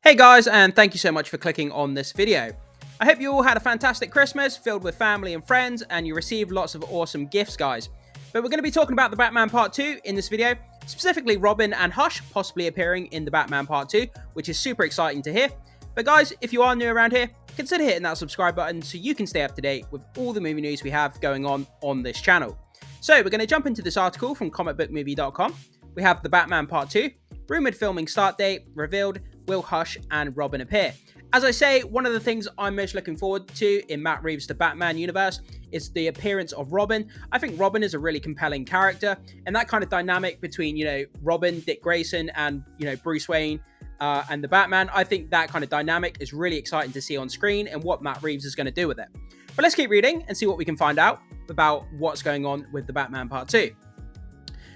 Hey guys, and thank you so much for clicking on this video. I hope you all had a fantastic Christmas filled with family and friends, and you received lots of awesome gifts, guys. But we're going to be talking about the Batman Part 2 in this video, specifically Robin and Hush possibly appearing in the Batman Part 2, which is super exciting to hear. But guys, if you are new around here, consider hitting that subscribe button so you can stay up to date with all the movie news we have going on this channel. So we're going to jump into this article from comicbookmovie.com. We have the Batman Part 2, rumoured filming start date, revealed, will Hush and Robin appear? As I say, one of the things I'm most looking forward to in Matt Reeves' The Batman universe is the appearance of Robin. I think Robin is a really compelling character, and that kind of dynamic between, Robin, Dick Grayson, and, Bruce Wayne and the Batman, I think that kind of dynamic is really exciting to see on screen and what Matt Reeves is going to do with it. But let's keep reading and see what we can find out about what's going on with the Batman Part 2.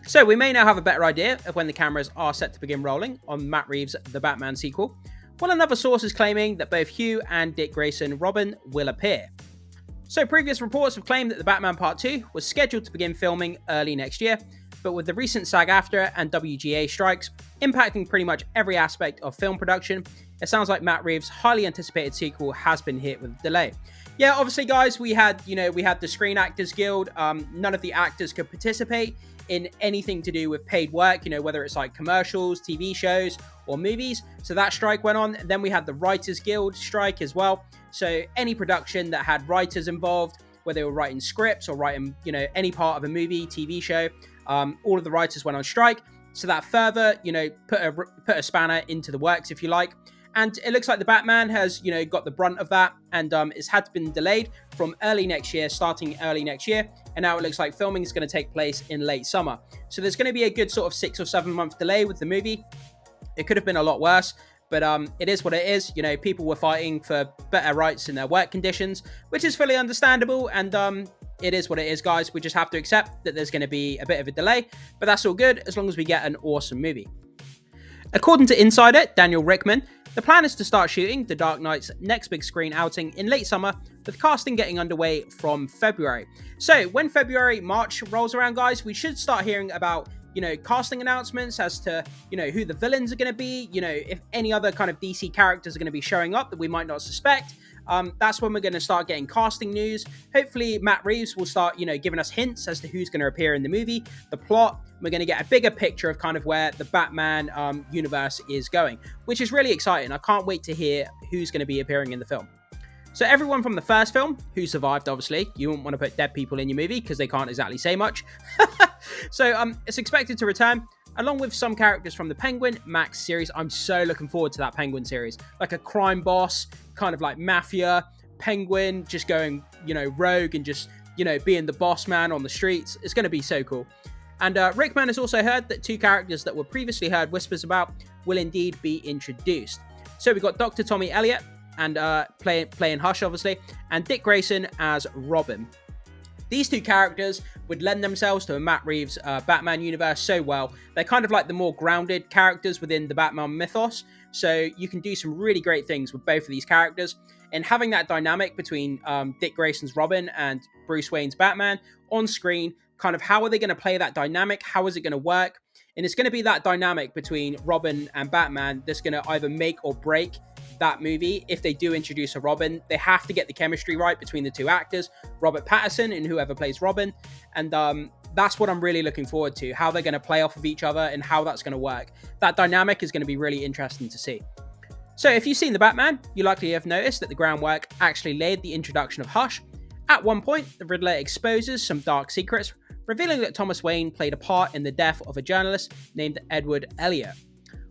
So we may now have a better idea of when the cameras are set to begin rolling on Matt Reeves' The Batman sequel, while another source is claiming that both Hugh and Dick Grayson Robin will appear. So previous reports have claimed that the Batman Part 2 was scheduled to begin filming early next year, but with the recent SAG-AFTRA and WGA strikes impacting pretty much every aspect of film production, it sounds like Matt Reeves' highly anticipated sequel has been hit with a delay. Yeah, obviously, guys, we had the Screen Actors Guild. None of the actors could participate in anything to do with paid work, whether it's like commercials, TV shows, or movies. So that strike went on. Then we had the Writers Guild strike as well. So any production that had writers involved, whether they were writing scripts or writing, any part of a movie, TV show, all of the writers went on strike. So that further, put a spanner into the works, if you like. And it looks like the Batman has, got the brunt of that, and it's had been delayed from early next year, starting early next year. And now it looks like filming is going to take place in late summer. So there's going to be a good sort of 6 or 7 month delay with the movie. It could have been a lot worse, but it is what it is. People were fighting for better rights in their work conditions, which is fully understandable. And it is what it is, guys. We just have to accept that there's going to be a bit of a delay, but that's all good as long as we get an awesome movie. According to Insider Daniel Rickman, the plan is to start shooting The Dark Knight's next big screen outing in late summer, with casting getting underway from February. So when March rolls around, guys, we should start hearing about, casting announcements as to, who the villains are going to be, if any other kind of DC characters are going to be showing up that we might not suspect. That's when we're going to start getting casting news. Hopefully Matt Reeves will start, giving us hints as to who's going to appear in the movie, the plot. We're going to get a bigger picture of kind of where the Batman universe is going, which is really exciting. I can't wait to hear who's going to be appearing in the film. So everyone from the first film who survived, obviously, you wouldn't want to put dead people in your movie because they can't exactly say much. So it's expected to return, along with some characters from the Penguin Max series. I'm so looking forward to that Penguin series. Like a crime boss, kind of like mafia, Penguin, just going, rogue and just, being the boss man on the streets. It's going to be so cool. And Rickman has also heard that 2 characters that were previously heard whispers about will indeed be introduced. So we've got Dr. Tommy Elliott, and playing Hush, obviously, and Dick Grayson as Robin. These 2 characters would lend themselves to a Matt Reeves Batman universe so well. They're kind of like the more grounded characters within the Batman mythos, so you can do some really great things with both of these characters. And having that dynamic between Dick Grayson's Robin and Bruce Wayne's Batman on screen, kind of how are they going to play that dynamic? How is it going to work? And it's going to be that dynamic between Robin and Batman that's going to either make or break that movie. If they do introduce a Robin, they have to get the chemistry right between the 2 actors, Robert Pattinson and whoever plays Robin. And that's what I'm really looking forward to, how they're going to play off of each other and how that's going to work. That dynamic is going to be really interesting to see. So if you've seen The Batman, you likely have noticed that the groundwork actually laid the introduction of Hush. At one point, the Riddler exposes some dark secrets, revealing that Thomas Wayne played a part in the death of a journalist named Edward Elliot.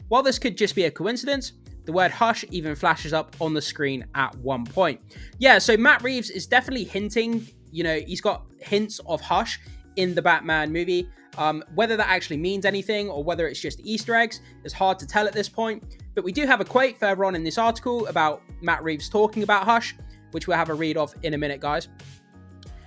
While this could just be a coincidence, the word Hush even flashes up on the screen at one point. Yeah, so Matt Reeves is definitely hinting, he's got hints of Hush in the Batman movie. Whether that actually means anything or whether it's just Easter eggs is hard to tell at this point. But we do have a quote further on in this article about Matt Reeves talking about Hush, which we'll have a read of in a minute, guys.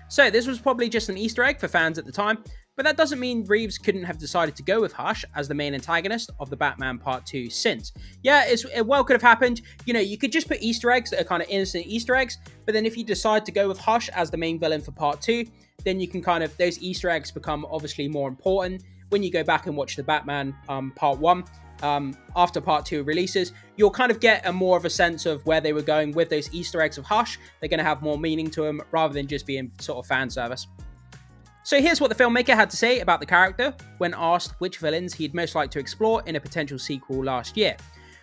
So this was probably just an Easter egg for fans at the time, but that doesn't mean Reeves couldn't have decided to go with Hush as the main antagonist of the Batman Part 2 since. Yeah, it well could have happened. You could just put Easter eggs that are kind of innocent Easter eggs, but then if you decide to go with Hush as the main villain for Part 2, then you can kind of, those Easter eggs become obviously more important when you go back and watch the Batman Part 1. after part 2 releases, you'll kind of get a more of a sense of where they were going with those Easter eggs of Hush. They're going to have more meaning to them rather than just being sort of fan service. So here's what the filmmaker had to say about the character when asked which villains he'd most like to explore in a potential sequel last year.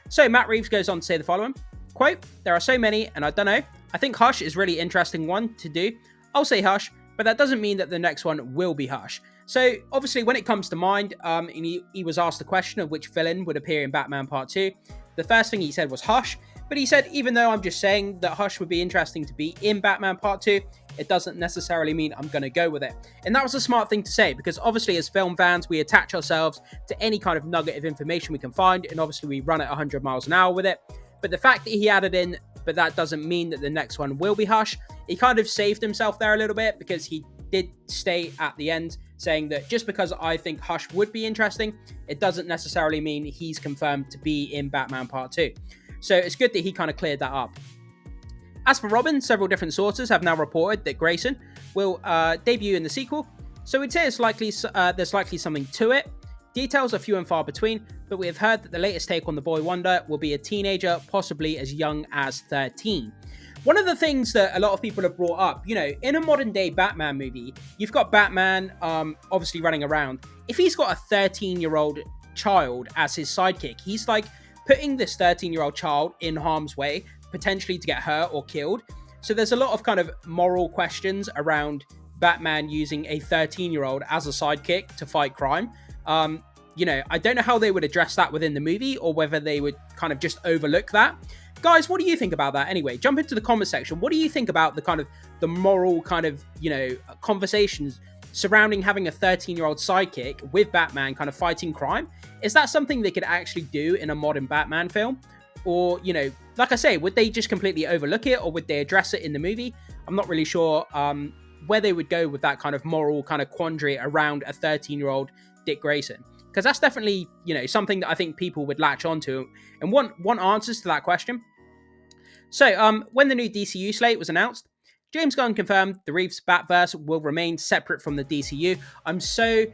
So Matt Reeves goes on to say the following, quote, "There are so many, and I don't know. I think Hush is a really interesting one to do. I'll say Hush, but that doesn't mean that the next one will be Hush." So obviously when it comes to mind, and he was asked the question of which villain would appear in Batman Part 2, the first thing he said was Hush, but he said, even though I'm just saying that Hush would be interesting to be in Batman Part 2, it doesn't necessarily mean I'm going to go with it. And that was a smart thing to say, because obviously as film fans, we attach ourselves to any kind of nugget of information we can find, and obviously we run at 100 miles an hour with it. But the fact that he added in, but that doesn't mean that the next one will be Hush, he kind of saved himself there a little bit, because he did stay at the end saying that just because I think Hush would be interesting, it doesn't necessarily mean he's confirmed to be in Batman Part 2. So it's good that he kind of cleared that up. As for Robin, several different sources have now reported that Grayson will debut in the sequel, so we'd say it's likely there's likely something to it. Details are few and far between, but we have heard that the latest take on the Boy Wonder will be a teenager, possibly as young as 13. One of the things that a lot of people have brought up, you know, in a modern day Batman movie, you've got Batman obviously running around. If he's got a 13-year-old child as his sidekick, he's like putting this 13-year-old child in harm's way, potentially to get hurt or killed. So there's a lot of kind of moral questions around Batman using a 13-year-old as a sidekick to fight crime. You know, I don't know how they would address that within the movie, or whether they would kind of just overlook that. Guys, what do you think about that? Anyway, jump into the comment section. What do you think about the kind of the moral kind of, you know, conversations surrounding having a 13-year-old sidekick with Batman kind of fighting crime? Is that something they could actually do in a modern Batman film? Or, you know, like I say, would they just completely overlook it, or would they address it in the movie? I'm not really sure where they would go with that kind of moral kind of quandary around a 13-year-old Dick Grayson. Because that's definitely, you know, something that I think people would latch onto and want answers to that question. So, when the new DCU slate was announced, James Gunn confirmed the Reeves Batverse will remain separate from the DCU. I'm so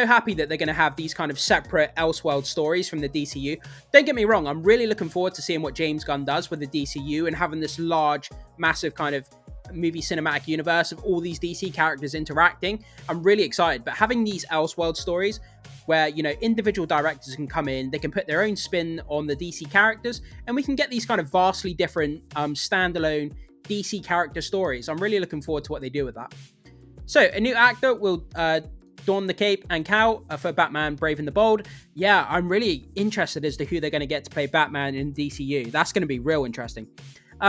happy that they're going to have these kind of separate Elseworld stories from the DCU. Don't get me wrong, I'm really looking forward to seeing what James Gunn does with the DCU and having this large, massive kind of movie cinematic universe of all these DC characters interacting. I'm really excited, but having these Elseworld stories where, you know, individual directors can come in, they can put their own spin on the DC characters, and we can get these kind of vastly different standalone DC character stories. I'm really looking forward to what they do with that. So, a new actor will don the cape and cowl for Batman Brave and the Bold. Yeah, I'm really interested as to who they're going to get to play Batman in DCU. That's going to be real interesting.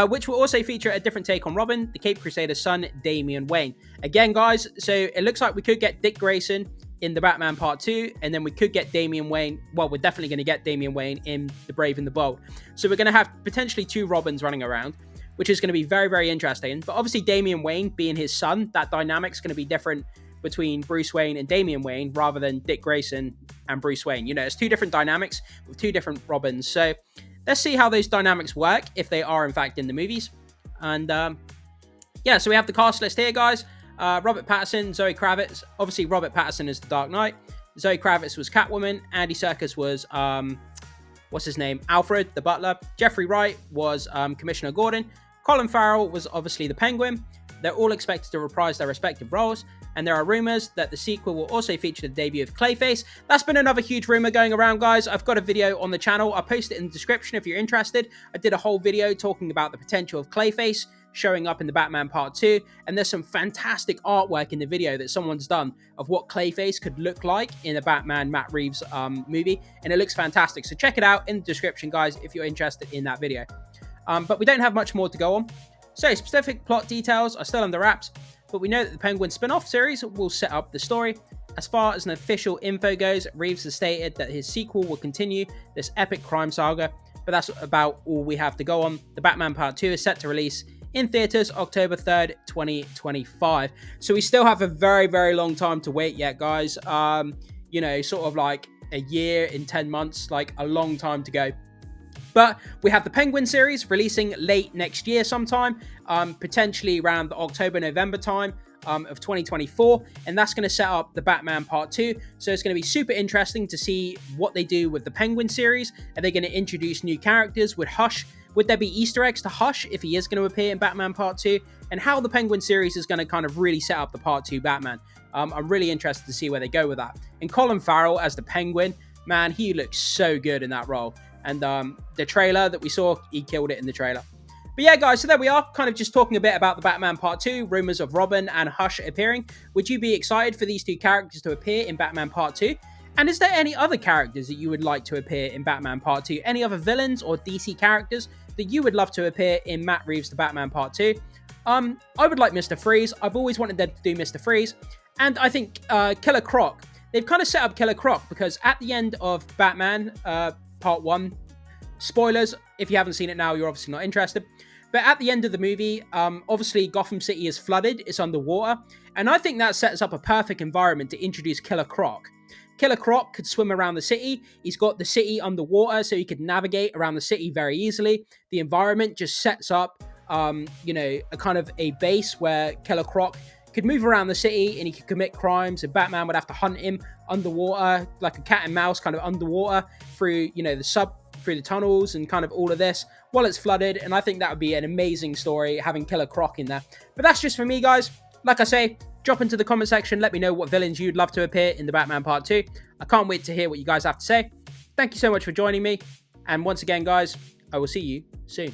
Which will also feature a different take on Robin, the Caped Crusader's son, Damian Wayne. Again, guys, so it looks like we could get Dick Grayson in the Batman Part 2, and then we could get Damian Wayne. Well, we're definitely going to get Damian Wayne in the Brave and the Bold. So we're going to have potentially two Robins running around, which is going to be very, very interesting. But obviously Damian Wayne being his son, that dynamic's going to be different between Bruce Wayne and Damian Wayne rather than Dick Grayson and Bruce Wayne. You know, it's two different dynamics with two different Robins. So let's see how those dynamics work, if they are in fact in the movies. And yeah, so we have the cast list here, guys. Robert Pattinson, Zoe Kravitz. Obviously, Robert Pattinson is the Dark Knight. Zoe Kravitz was Catwoman. Andy Serkis was, what's his name? Alfred, the Butler. Jeffrey Wright was Commissioner Gordon. Colin Farrell was obviously the Penguin. They're all expected to reprise their respective roles. And there are rumors that the sequel will also feature the debut of Clayface. That's been another huge rumor going around, guys. I've got a video on the channel. I'll post it in the description if you're interested. I did a whole video talking about the potential of Clayface showing up in the Batman Part 2, and there's some fantastic artwork in the video that someone's done of what Clayface could look like in a Batman Matt Reeves movie, and it looks fantastic. So check it out in the description, guys, if you're interested in that video. But we don't have much more to go on. So specific plot details are still under wraps, but we know that the Penguin spin-off series will set up the story. As far as an official info goes, Reeves has stated that his sequel will continue this epic crime saga, but that's about all we have to go on. The Batman Part 2 is set to release in theaters October 3rd, 2025. So we still have a very, very long time to wait yet, guys. You know, sort of like a year in 10 months, like a long time to go. But we have the Penguin series releasing late next year sometime, potentially around the October-November time of 2024, and that's going to set up the Batman Part 2. So it's going to be super interesting to see what they do with the Penguin series. Are they going to introduce new characters with Hush? Would there be Easter eggs to Hush if he is going to appear in Batman Part 2? And how the Penguin series is going to kind of really set up the Part 2 Batman. I'm really interested to see where they go with that. And Colin Farrell as the Penguin, man, he looks so good in that role. And the trailer that we saw, he killed it in the trailer. But yeah, guys, so there we are, kind of just talking a bit about the Batman Part 2, rumours of Robin and Hush appearing. Would you be excited for these two characters to appear in Batman Part 2? And is there any other characters that you would like to appear in Batman Part 2? Any other villains or DC characters that you would love to appear in Matt Reeves' The Batman Part 2? I would like Mr. Freeze. I've always wanted them to do Mr. Freeze. And I think Killer Croc. They've kind of set up Killer Croc because at the end of Batman Part 1, spoilers, if you haven't seen it now, you're obviously not interested. But at the end of the movie, obviously Gotham City is flooded, it's underwater, and I think that sets up a perfect environment to introduce Killer Croc. Killer Croc could swim around the city, he's got the city underwater, so he could navigate around the city very easily. The environment just sets up, a kind of a base where Killer Croc could move around the city and he could commit crimes, and Batman would have to hunt him underwater, like a cat and mouse kind of underwater through, through the tunnels and kind of all of this while it's flooded. And I think that would be an amazing story, having Killer Croc in there. But that's just for me, guys. Like I say, drop into the comment section, let me know what villains you'd love to appear in the Batman Part 2. I can't wait to hear what you guys have to say. Thank you so much for joining me, and once again, guys, I will see you soon.